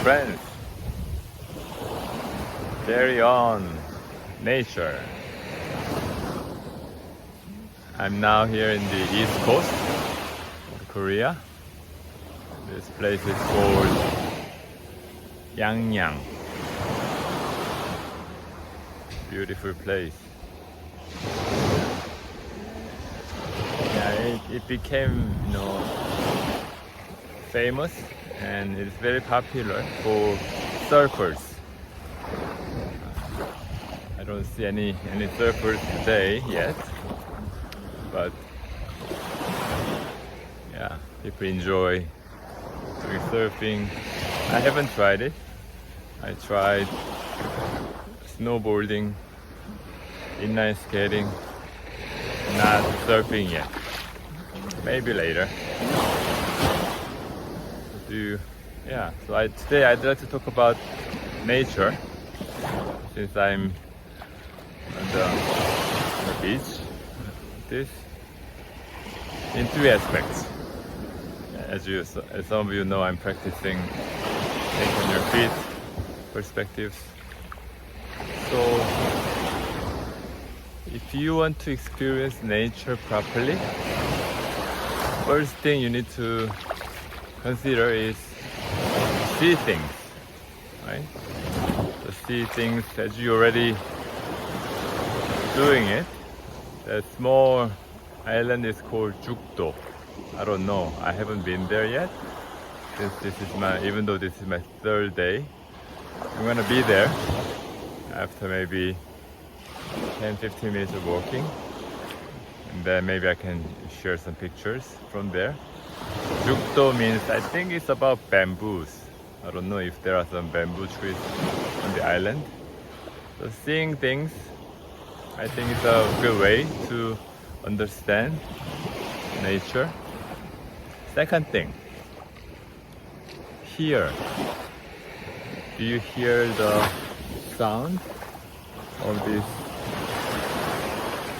friends. Carry on nature. I'm now here in the east coast of Korea. This place is called Yangyang. Beautiful place. Yeah, it became, famous, and it's very popular for surfers. I don't see any surfers today yet, but yeah, people enjoy doing surfing. I haven't tried it. I tried snowboarding, inline skating, not surfing yet. Maybe later. So today I'd like to talk about nature, since I'm on the beach. This in three aspects. As some of you know, I'm practicing think on your feet perspectives. So if you want to experience nature properly, first thing you need to consider is see things, right? So see things as you already doing it. The small island is called Jukdo. I don't know. I haven't been there yet. Since even though this is my third day, I'm gonna be there after maybe 10-15 minutes of walking, and then maybe I can share some pictures from there. Jukdo means, I think it's about bamboos. I don't know if there are some bamboo trees on the island. So seeing things, I think it's a good way to understand nature. Second thing, hear. Do you hear the sound of these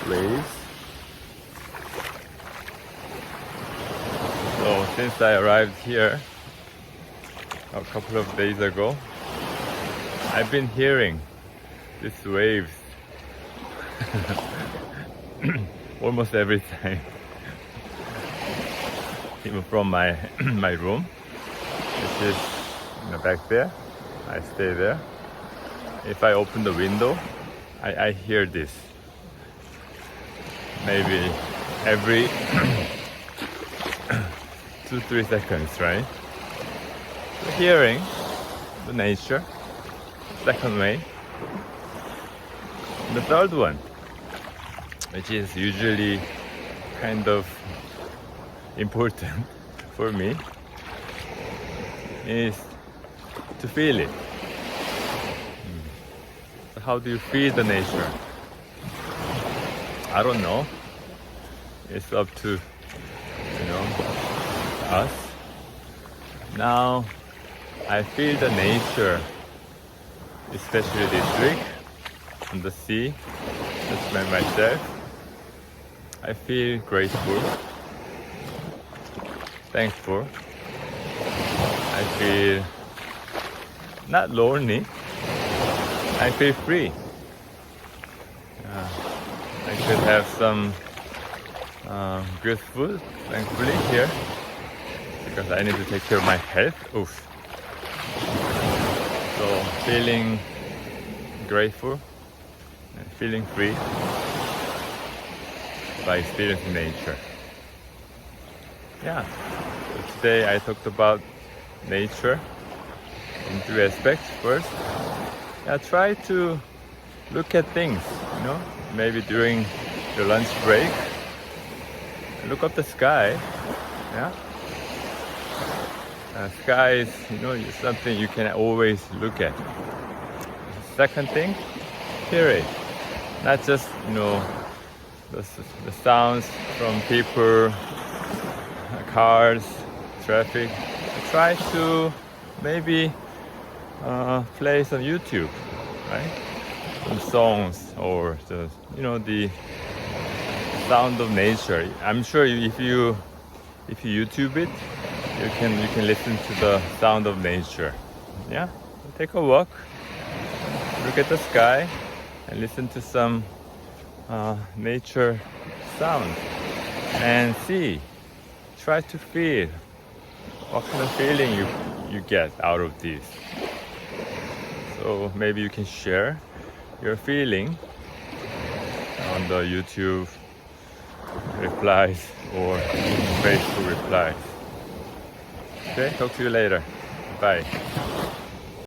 waves? So since I arrived here a couple of days ago, I've been hearing these waves almost every time. Even from my my room, which is back there. I stay there. If I open the window, I hear this. Maybe every 2-3 seconds, right? So hearing the nature. Second way. The third one, which is usually kind of important for me, is to feel it. So how do you feel the nature? I don't know. It's up to us. Now I feel the nature, especially this week on the sea, just by myself. I feel grateful, thankful. I feel not lonely. I feel free. I could have some good food, thankfully, here, because I need to take care of my health. Oof. So feeling grateful and feeling free by experiencing nature. Yeah. So today I talked about nature in three aspects. First, try to look at things, maybe during your lunch break. Look up the sky. Yeah. Sky is, something you can always look at. Second thing, hear it. Not just, the sounds from people, cars, traffic. Try to maybe play some YouTube, right? Some songs, or the sound of nature. I'm sure if you YouTube it, you can listen to the sound of nature. yeah, take a walk, look at the sky, and listen to some nature sound, and see. Try to feel what kind of feeling you get out of this. So maybe you can share your feeling on the YouTube replies or Facebook replies. Okay, talk to you later. Bye.